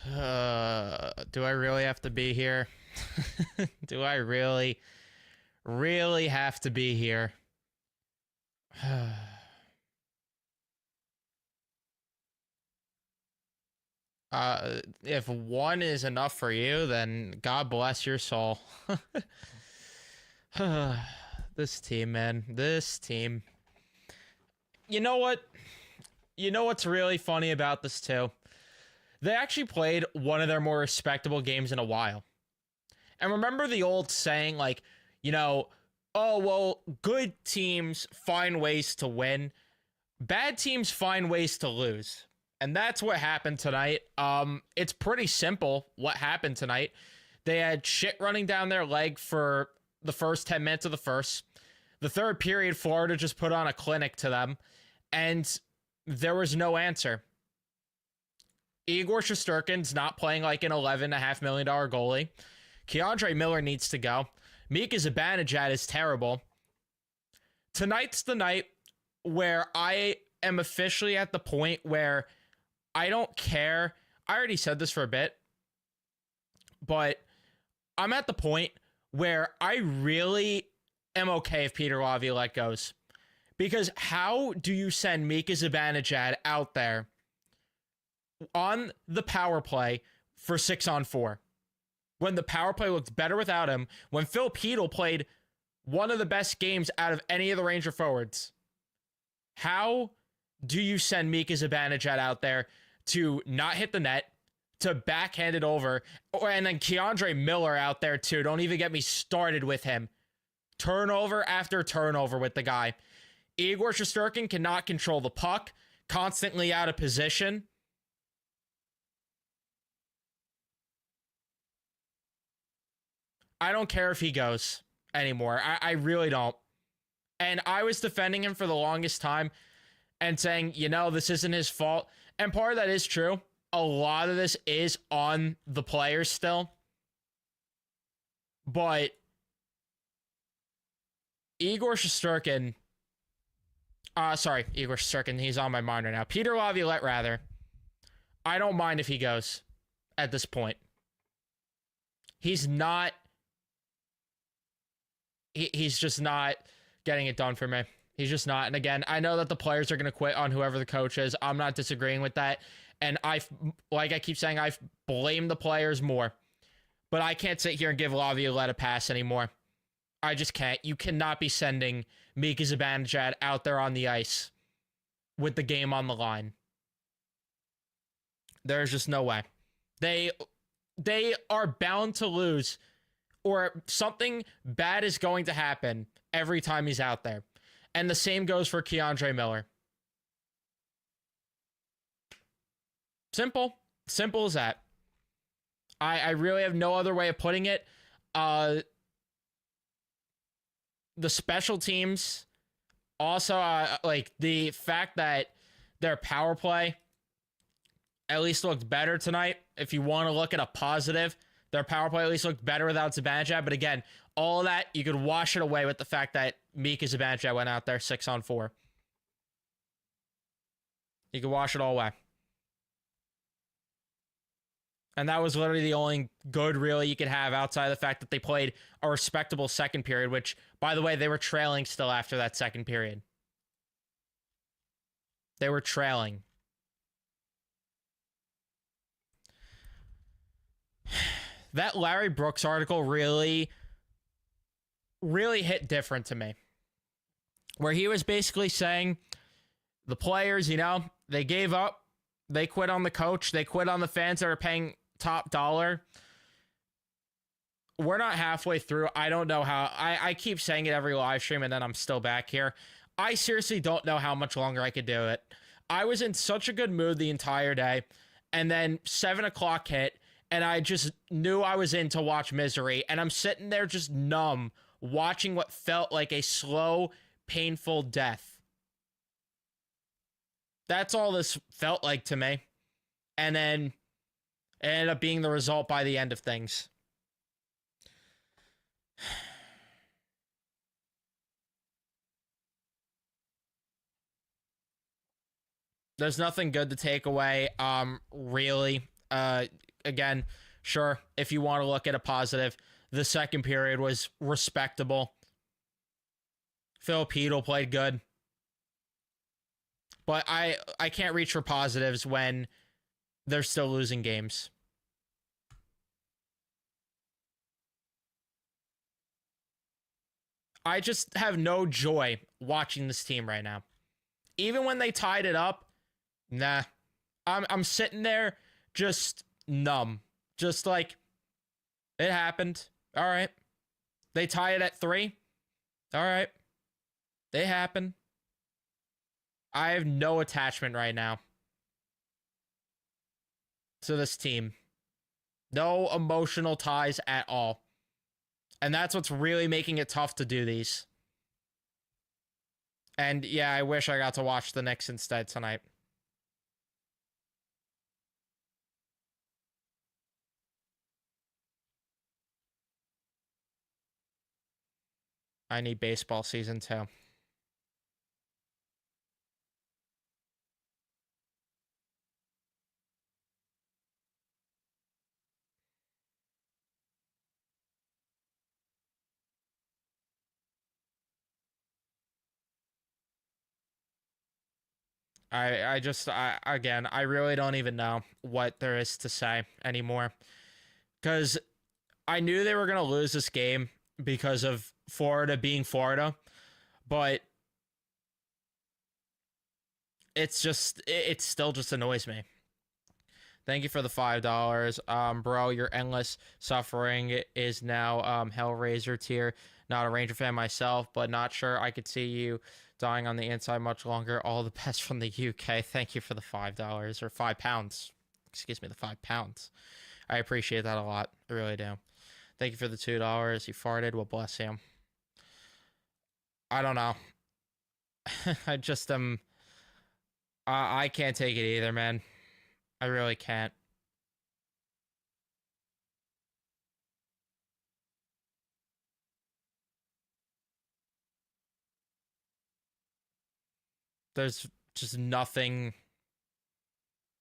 Do I really have to be here? Do I really, really have to be here? If one is enough for you, then God bless your soul. This team, man. This team. You know what? You know what's really funny about this, too? They actually played one of their more respectable games in a while. And remember the old saying, like, you know, oh, well, good teams find ways to win. Bad teams find ways to lose. And that's what happened tonight. It's pretty simple what happened tonight. They had shit running down their leg for the first 10 minutes of the first. The third period, Florida just put on a clinic to them, and there was no answer. Igor Shesterkin's not playing like an $11.5 million goalie. Keandre Miller needs to go. Mika Zibanejad is terrible. Tonight's the night where I am officially at the point where I don't care. I already said this for a bit, but I'm at the point where I really am okay if Peter Laviolette goes. Because how do you send Mika Zibanejad out there on the power play for 6-on-4? When the power play looked better without him, when Phil Pedal played one of the best games out of any of the Ranger forwards. How do you send Mika Zibanejad out there to not hit the net, to backhand it over, and then Keandre Miller out there too? Don't even get me started with him. Turnover after turnover with the guy. Igor Shesterkin cannot control the puck, constantly out of position. I don't care if he goes anymore. I really don't. And I was defending him for the longest time and saying, you know, this isn't his fault. And part of that is true. A lot of this is on the players still. But Igor Shesterkin, he's on my mind right now. Peter Laviolette, rather. I don't mind if he goes at this point. He's not... He's just not getting it done for me. He's just not. And again, I know that the players are going to quit on whoever the coach is. I'm not disagreeing with that. And like I keep saying, I blame the players more. But I can't sit here and give Laviolette a pass anymore. I just can't. You cannot be sending Mika Zibanejad out there on the ice with the game on the line. There's just no way. They are bound to lose, or something bad is going to happen every time he's out there. And the same goes for Keandre Miller. Simple. Simple as that. I really have no other way of putting it. The special teams, also, like the fact that their power play at least looked better tonight. If you want to look at a positive, their power play at least looked better without Zibanejad. But again, all of that, you could wash it away with the fact that Mika Zibanejad went out there 6-on-4. You could wash it all away. And that was literally the only good, really, you could have outside of the fact that they played a respectable second period, which, by the way, they were trailing still after that second period. They were trailing. That Larry Brooks article really hit different to me. Where he was basically saying the players, you know, they gave up. They quit on the coach. They quit on the fans that are paying top dollar. We're not halfway through. I don't know how. I keep saying it every live stream, and then I'm still back here. I seriously don't know how much longer I could do it. I was in such a good mood the entire day, and then 7 o'clock hit, and I just knew I was in to watch misery, and I'm sitting there just numb, watching what felt like a slow, painful death. That's all this felt like to me. And then it ended up being the result by the end of things. There's nothing good to take away, really. again, sure, if you want to look at a positive, the second period was respectable. Filipino played good. But I can't reach for positives when they're still losing games. I just have no joy watching this team right now. Even when they tied it up, nah. I'm sitting there just numb. Just like, it happened. All right. They tie it at 3. All right. They happen. I have no attachment right now to this team. No emotional ties at all. And that's what's really making it tough to do these. And yeah, I wish I got to watch the Knicks instead tonight. I need baseball season too. Again, I really don't even know what there is to say anymore. Because I knew they were going to lose this game because of Florida being Florida. But it still just annoys me. Thank you for the $5. Bro, your endless suffering is now Hellraiser tier. Not a Ranger fan myself, but not sure I could see you dying on the inside much longer. All the best from the UK. Thank you for the $5 or £5. Excuse me, the £5. I appreciate that a lot. I really do. Thank you for the $2. You farted. Well, bless you. I don't know. I just I can't take it either, man. I really can't. There's just nothing.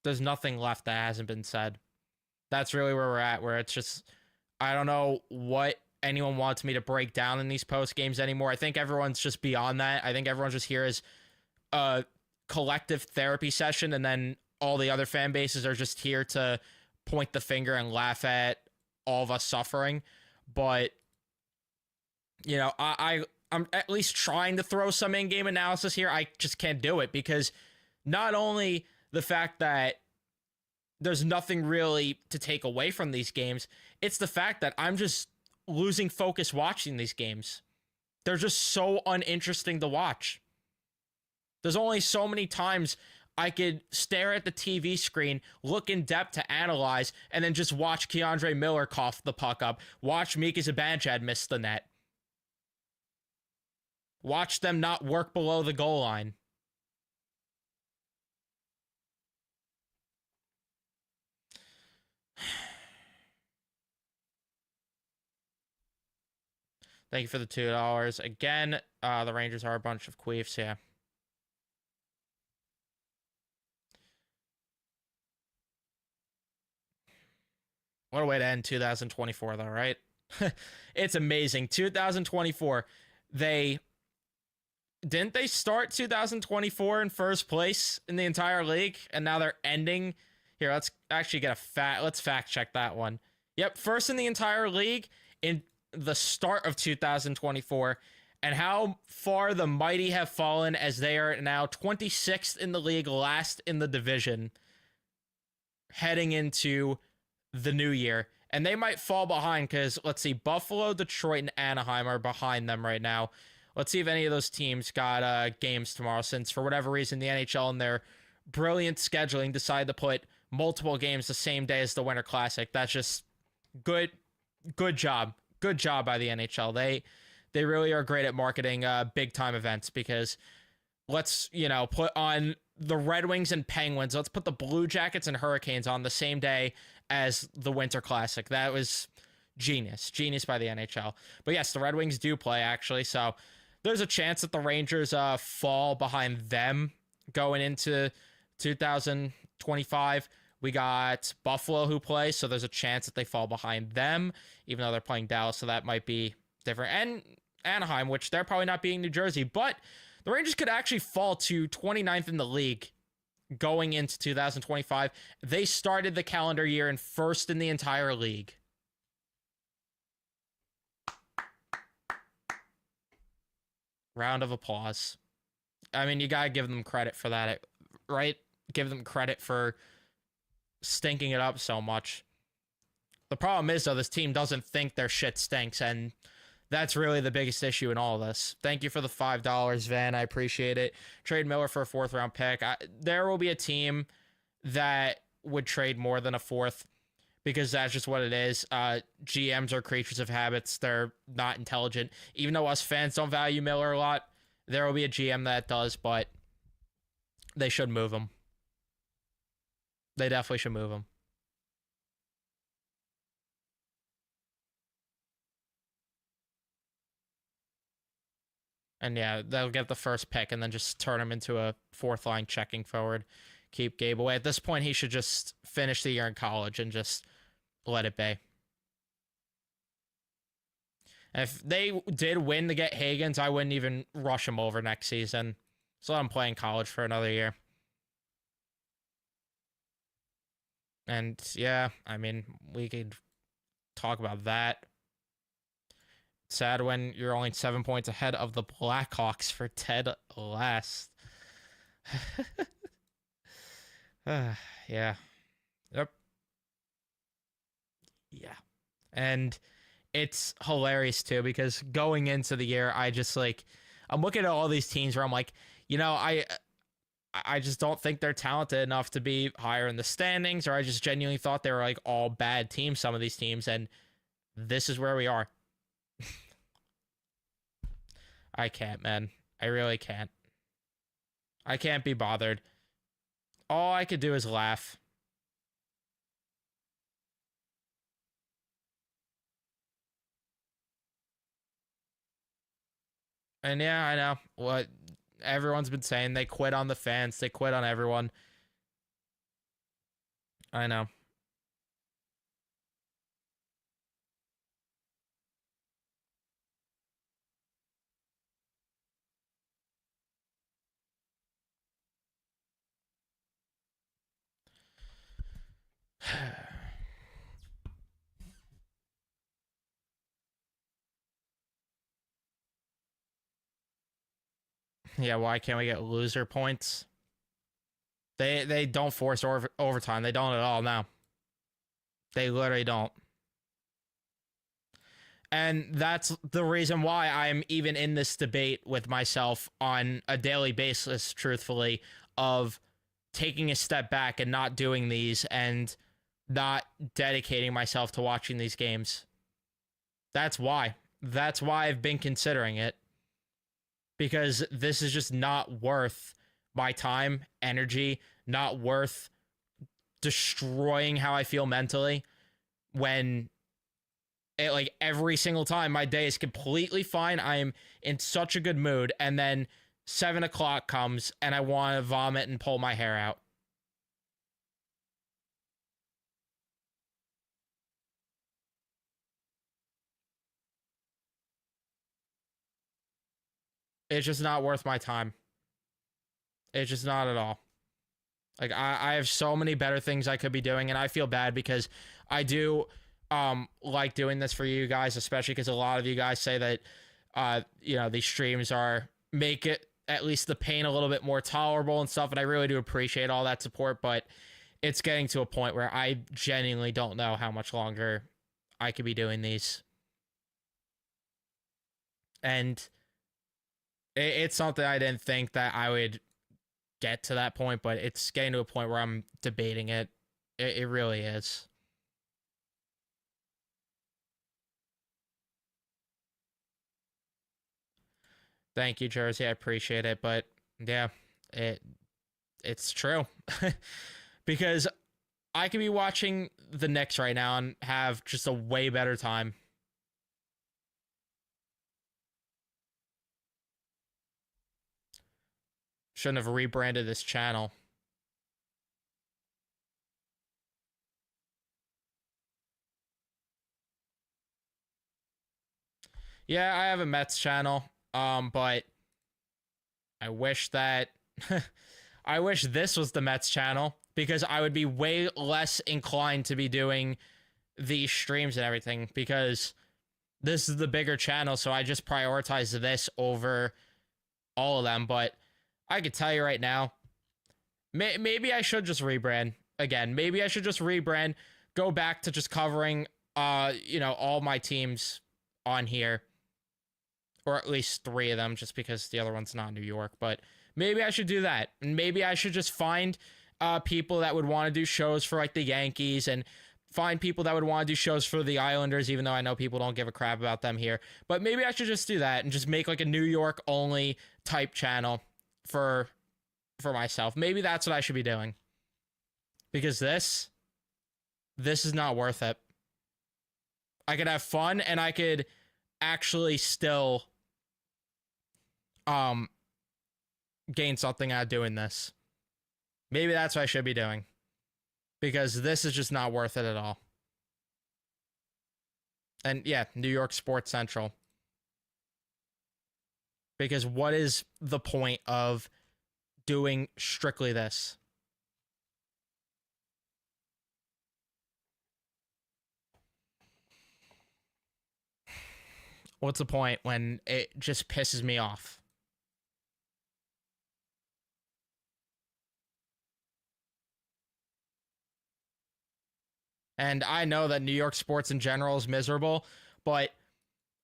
There's nothing left that hasn't been said. That's really where we're at, where it's just, I don't know what anyone wants me to break down in these post games anymore. I think everyone's just beyond that. I think everyone's just here as a collective therapy session, and then all the other fan bases are just here to point the finger and laugh at all of us suffering. But, you know, I'm at least trying to throw some in-game analysis here. I just can't do it because not only the fact that there's nothing really to take away from these games, it's the fact that I'm just losing focus watching these games. They're just so uninteresting to watch. There's only so many times I could stare at the TV screen, look in depth to analyze, and then just watch Keandre Miller cough the puck up, watch Mika Zibanejad miss the net, watch them not work below the goal line. Thank you for the $2. Again, the Rangers are a bunch of queefs, yeah. What a way to end 2024, though, right? It's amazing. 2024, didn't they start 2024 in first place in the entire league, and now they're ending. Here, let's actually get let's fact check that one. Yep, first in the entire league in the start of 2024, and how far the mighty have fallen as they are now 26th in the league, last in the division, heading into the new year. And they might fall behind because, let's see, Buffalo, Detroit, and Anaheim are behind them right now. Let's see if any of those teams got games tomorrow, since for whatever reason the NHL in their brilliant scheduling decided to put multiple games the same day as the Winter Classic. That's just good job. Good job by the NHL. They really are great at marketing big time events, because let's, put on the Red Wings and Penguins. Let's put the Blue Jackets and Hurricanes on the same day as the Winter Classic. That was genius by the NHL. But yes, the Red Wings do play, actually, so there's a chance that the Rangers fall behind them going into 2025. We got Buffalo who play, so there's a chance that they fall behind them, even though they're playing Dallas, so that might be different. And Anaheim, which they're probably not beating New Jersey, but the Rangers could actually fall to 29th in the league going into 2025. They started the calendar year in first in the entire league. Round of applause. I mean, you gotta give them credit for that, right? Give them credit for stinking it up so much. The problem is, though, this team doesn't think their shit stinks, and that's really the biggest issue in all of this. Thank you for the $5, Van. I appreciate it. Trade Miller for a 4th-round pick. There will be a team that would trade more than a 4th because that's just what it is. GMs are creatures of habits. They're not intelligent. Even though us fans don't value Miller a lot, there will be a GM that does, but they should move him. They definitely should move him. And yeah, they'll get the first pick and then just turn him into a 4th-line checking forward. Keep Gabe away. At this point, he should just finish the year in college and just let it be. And if they did win to get Higgins, I wouldn't even rush him over next season. So let him play in college for another year. And yeah, I mean, we could talk about that. Sad when you're only 7 points ahead of the Blackhawks for Ted last. Yeah. Yep. Yeah. And it's hilarious too because going into the year, I'm looking at all these teams where I'm like, I just don't think they're talented enough to be higher in the standings, or I just genuinely thought they were like all bad teams, some of these teams, and this is where we are. I can't, man. I really can't. I can't be bothered. All I could do is laugh. And yeah, I know what everyone's been saying. They quit on the fans. They quit on everyone. I know. Yeah, why can't we get loser points? They don't force overtime. They don't at all now. They literally don't. And that's the reason why I'm even in this debate with myself on a daily basis, truthfully, of taking a step back and not doing these and not dedicating myself to watching these games. That's why. That's why I've been considering it. Because this is just not worth my time, energy, not worth destroying how I feel mentally when like every single time my day is completely fine. I am in such a good mood, and then 7 o'clock comes and I want to vomit and pull my hair out. It's just not worth my time. It's just not at all. Like I have so many better things I could be doing, and I feel bad because I do like doing this for you guys, especially because a lot of you guys say that these streams are make it at least the pain a little bit more tolerable and stuff, and I really do appreciate all that support, but it's getting to a point where I genuinely don't know how much longer I could be doing these. And it's something I didn't think that I would get to that point, but it's getting to a point where I'm debating it. It really is. Thank you, Jersey. I appreciate it, but yeah, it's true. Because I could be watching the Knicks right now and have just a way better time. Shouldn't have rebranded this channel. Yeah, I have a Mets channel. But I wish that I wish this was the Mets channel because I would be way less inclined to be doing these streams and everything because this is the bigger channel, so I just prioritize this over all of them. But I could tell you right now, maybe I should just rebrand again. Maybe I should just rebrand, go back to just covering, all my teams on here, or at least 3 of them, just because the other one's not New York. But maybe I should do that, and maybe I should just find people that would want to do shows for like the Yankees and find people that would want to do shows for the Islanders, even though I know people don't give a crap about them here. But maybe I should just do that and just make like a New York only type channel for myself. Maybe that's what I should be doing. Because this is not worth it. I could have fun and I could actually still gain something out of doing this. Maybe that's what I should be doing. Because this is just not worth it at all. And yeah, New York Sports Central. Because what is the point of doing strictly this? What's the point when it just pisses me off? And I know that New York sports in general is miserable, but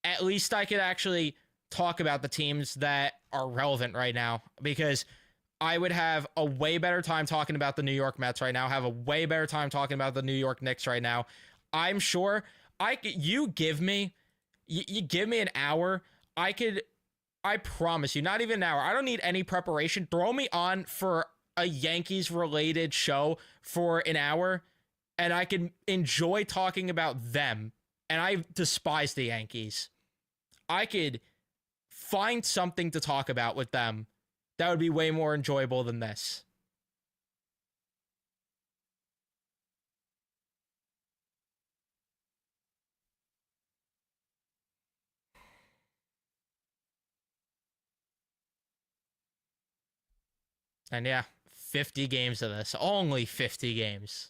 at least I could actually talk about the teams that are relevant right now, because I would have a way better time talking about the New York Mets right now, have a way better time talking about the New York Knicks right now. I'm sure you give me an hour, I promise you, not even an hour. I don't need any preparation. Throw me on for a Yankees related show for an hour and I can enjoy talking about them. And I despise the Yankees. I could find something to talk about with them that would be way more enjoyable than this. And yeah, 50 games of this. Only 50 games.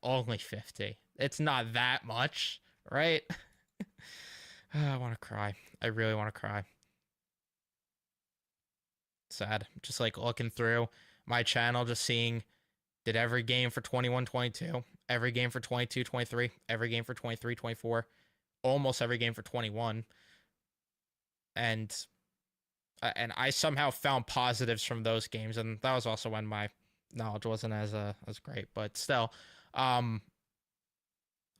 Only 50. It's not that much, right? I want to cry. I really want to cry. Sad. Just like looking through my channel, just seeing did every game for 21-22, every game for 22-23, every game for 23-24, almost every game for 21. And I somehow found positives from those games, and that was also when my knowledge wasn't as great, but still. And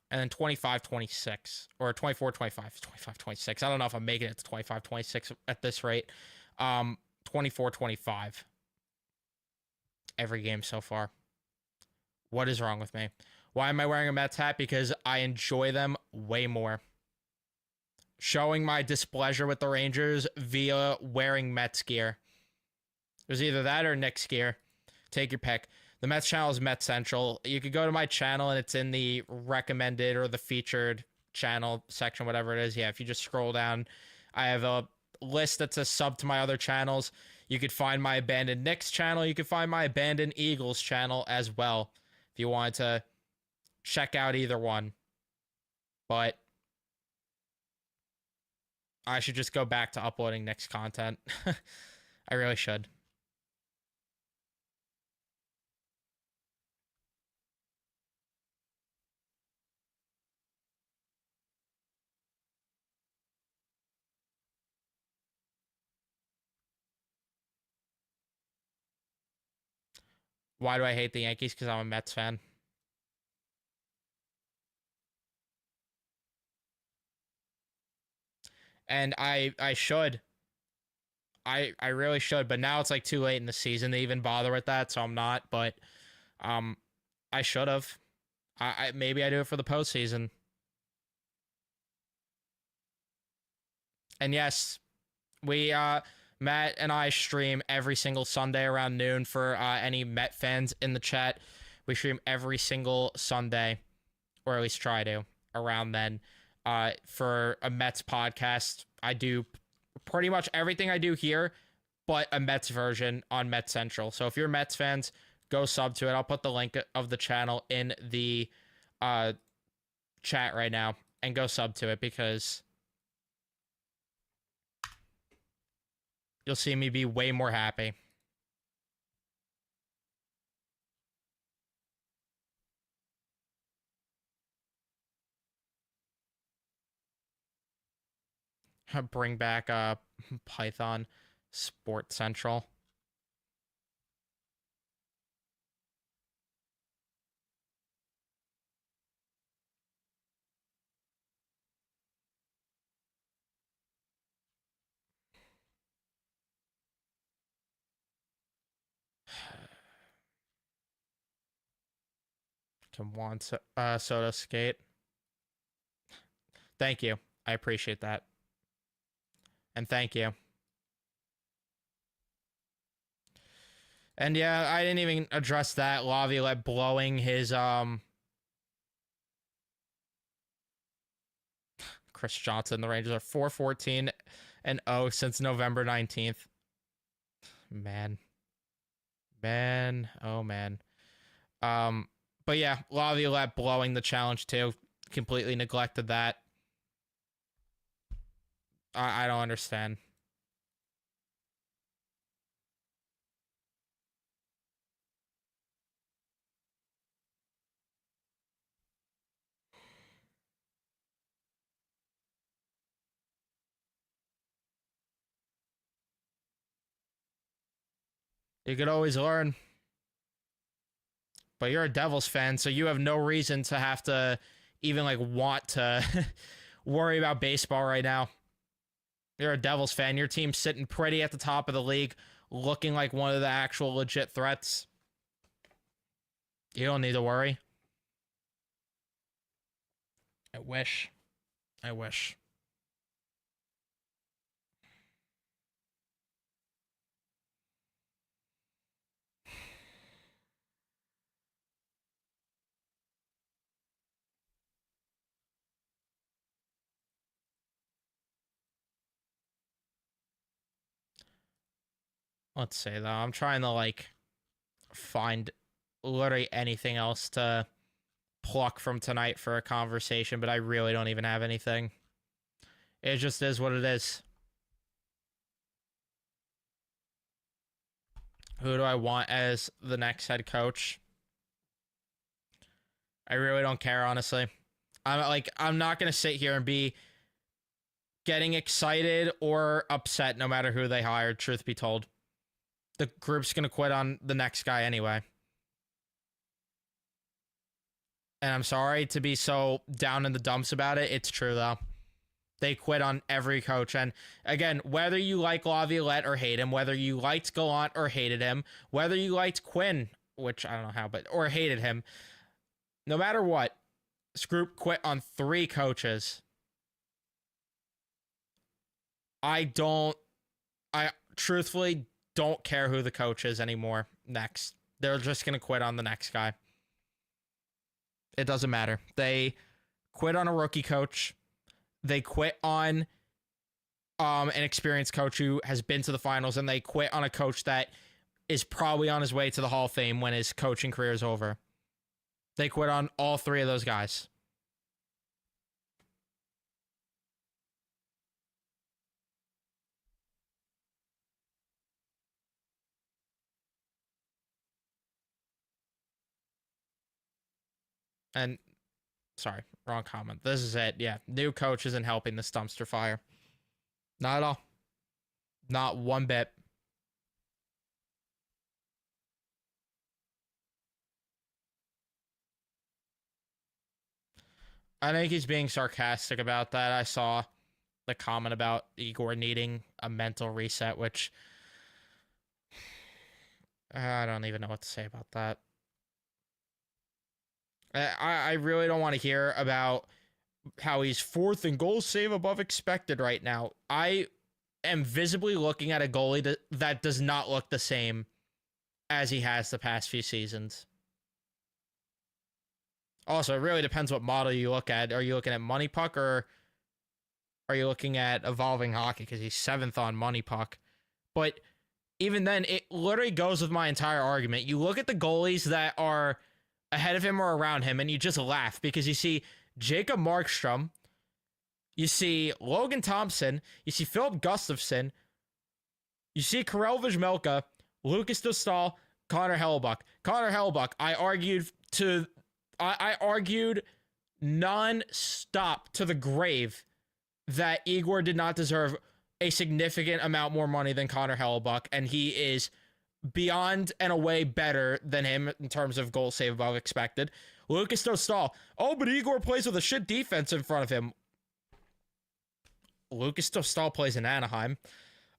then 25-26 or 24-25, 25-26. I don't know if I'm making it to 25-26 at this rate. 24-25 every game so far. What is wrong with me? Why am I wearing a Mets hat? Because I enjoy them way more. Showing my displeasure with the Rangers via wearing Mets gear. There's either that or Knicks gear. Take your pick. The Mets channel is Mets Central. You could go to my channel and it's in the recommended or the featured channel section, whatever it is. Yeah, if you just scroll down, I have a list that's a sub to my other channels. You could find my Abandoned Knicks channel. You could find my Abandoned Eagles channel as well if you wanted to check out either one. But I should just go back to uploading Knicks content. I really should. Why do I hate the Yankees? Because I'm a Mets fan. And I should. I really should, but now it's like too late in the season to even bother with that, so I'm not. But I should have. I maybe I do it for the postseason. And yes, we Matt and I stream every single Sunday around noon for any Met fans in the chat. We stream every single Sunday, or at least try to, around then. for a Mets podcast. I do pretty much everything I do here, but a Mets version on Mets Central. So if you're Mets fans, go sub to it. I'll put the link of the channel in the chat right now and go sub to it because you'll see me be way more happy. Bring back Python Sport Central. Come on, Soda Skate. Thank you. I appreciate that. And thank you. And yeah, I didn't even address that. Laviolette blowing his Chris Johnson. The Rangers are 4-14-0 since November 19th. Man. Oh man. But yeah, Laviolette blowing the challenge too. Completely neglected that. I don't understand. You could always learn. But you're a Devils fan, so you have no reason to have to even like want to worry about baseball right now. You're a Devils fan. Your team's sitting pretty at the top of the league, looking like one of the actual legit threats. You don't need to worry. I wish. Let's say though, I'm trying to like find literally anything else to pluck from tonight for a conversation, but I really don't even have anything. It just is what it is. Who do I want as the next head coach? I really don't care, honestly. I'm not gonna sit here and be getting excited or upset no matter who they hired, truth be told. The group's gonna quit on the next guy anyway. And I'm sorry to be so down in the dumps about it. It's true, though. They quit on every coach. And again, whether you like Laviolette or hate him, whether you liked Gallant or hated him, whether you liked Quinn, which I don't know how, but or hated him, no matter what, this group quit on 3 coaches. I truthfully don't care who the coach is anymore next. They're just going to quit on the next guy. It doesn't matter. They quit on a rookie coach. They quit on an experienced coach who has been to the finals, and they quit on a coach that is probably on his way to the Hall of Fame when his coaching career is over. They quit on all 3 of those guys. And sorry, wrong comment. This is it. Yeah, new coach isn't helping this dumpster fire. Not at all. Not one bit. I think he's being sarcastic about that. I saw the comment about Igor needing a mental reset, which I don't even know what to say about that. I really don't want to hear about how he's 4th in goal save above expected right now. I am visibly looking at a goalie that does not look the same as he has the past few seasons. Also, it really depends what model you look at. Are you looking at Money Puck or are you looking at Evolving Hockey? Because he's 7th on Money Puck. But even then, it literally goes with my entire argument. You look at the goalies that are ahead of him or around him, and you just laugh because you see Jacob Markstrom, you see Logan Thompson, you see Philip Gustafson, you see Karel Vizmelka, Lucas Dostal, Connor Hellebuyck. Connor Hellebuyck, I argued non-stop to the grave that Igor did not deserve a significant amount more money than Connor Hellebuyck, and he is beyond and away better than him in terms of goal save above expected. Lucas Dostal, oh, but Igor plays with a shit defense in front of him. Lucas Dostal plays in Anaheim.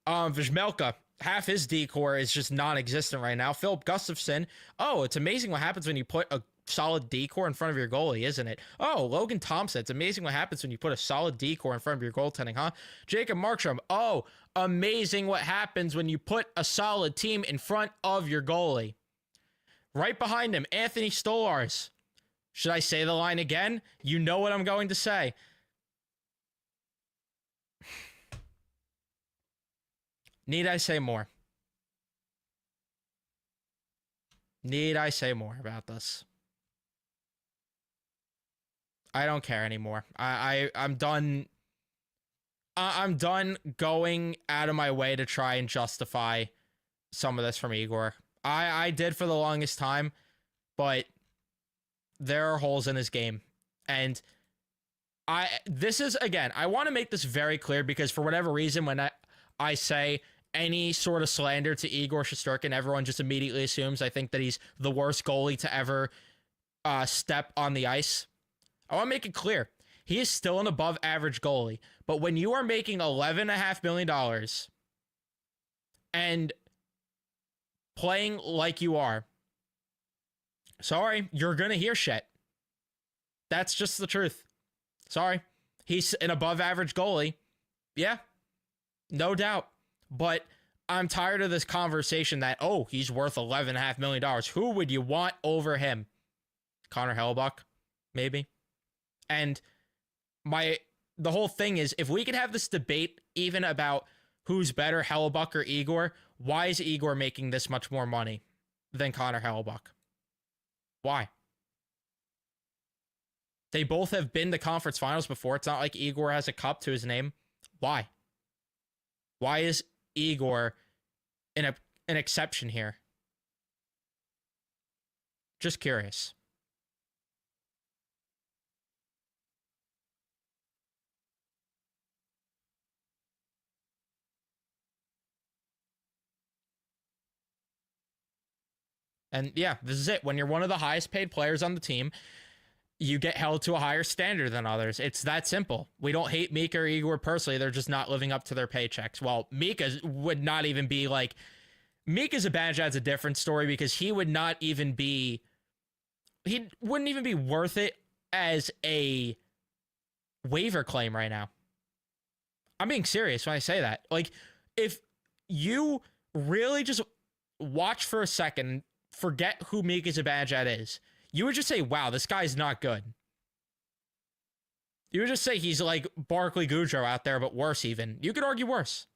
Vizmelka, half his decor is just non-existent right now. Philip Gustafson, oh, it's amazing what happens when you put a solid decor in front of your goalie, isn't it? Oh, Logan Thompson, it's amazing what happens when you put a solid decor in front of your goaltending, huh? Jacob Markstrom, oh, amazing what happens when you put a solid team in front of your goalie. Right behind him, Anthony Stolarz. Should I say the line again? You know what I'm going to say. Need I say more? Need I say more about this? I don't care anymore. I'm done. I'm done going out of my way to try and justify some of this from Igor. I did for the longest time, but there are holes in his game. And this is, again, I want to make this very clear because for whatever reason, when I say any sort of slander to Igor Shesterkin, everyone just immediately assumes I think that he's the worst goalie to ever step on the ice. I want to make it clear. He is still an above average goalie. But when you are making $11.5 million and playing like you are, sorry, you're going to hear shit. That's just the truth. Sorry. He's an above average goalie. Yeah, no doubt. But I'm tired of this conversation that, oh, he's worth $11.5 million. Who would you want over him? Connor Hellebuyck, maybe. And the whole thing is, if we could have this debate even about who's better, Hellebuyck or Igor, why is Igor making this much more money than Connor Hellebuyck? Why? They both have been to conference finals before. It's not like Igor has a cup to his name. Why? Why is Igor an exception here? Just curious. And yeah, this is it. When you're one of the highest paid players on the team, you get held to a higher standard than others. It's that simple. We don't hate Mika or Igor personally. They're just not living up to their paychecks. Well, Mika would not even be like... Mika Zibanejad's a different story because he would not even be... He wouldn't even be worth it as a waiver claim right now. I'm being serious when I say that. Like, if you really just watch for a second, forget who Mika Zibanejad is, you would just say, wow, this guy's not good. You would just say he's like Barclay Goodrow out there, but worse even. You could argue worse.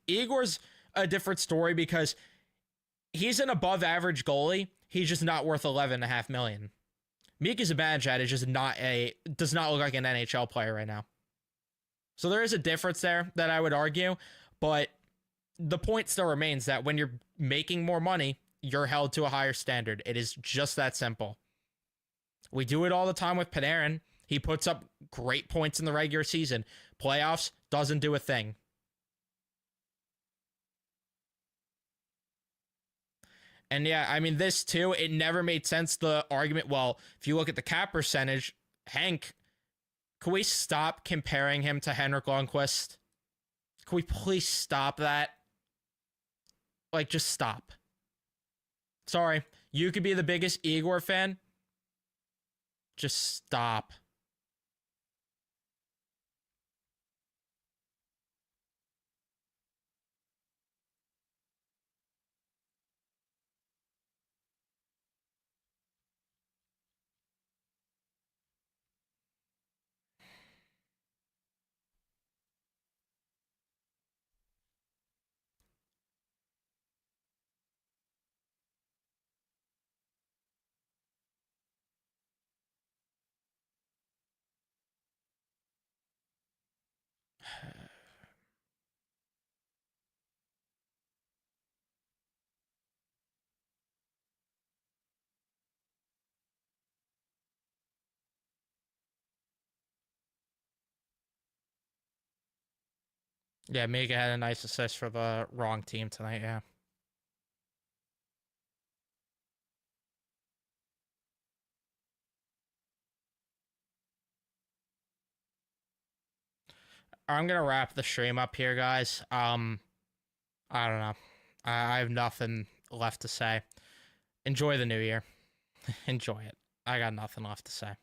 Igor's a different story because he's an above average goalie. He's just not worth $11.5 million. Mika Zibanejad is just does not look like an NHL player right now. So there is a difference there that I would argue, but the point still remains that when you're making more money, you're held to a higher standard. It is just that simple. We do it all the time with Panarin. He puts up great points in the regular season. Playoffs, doesn't do a thing. And yeah, I mean, this too, it never made sense, the argument. Well, if you look at the cap percentage, Hank, can we stop comparing him to Henrik Lundqvist? Can we please stop that? Like, just stop. Sorry, you could be the biggest Igor fan. Just stop. Yeah, Mega had a nice assist for the wrong team tonight, yeah. I'm gonna wrap the stream up here, guys. I don't know. I have nothing left to say. Enjoy the new year. Enjoy it. I got nothing left to say.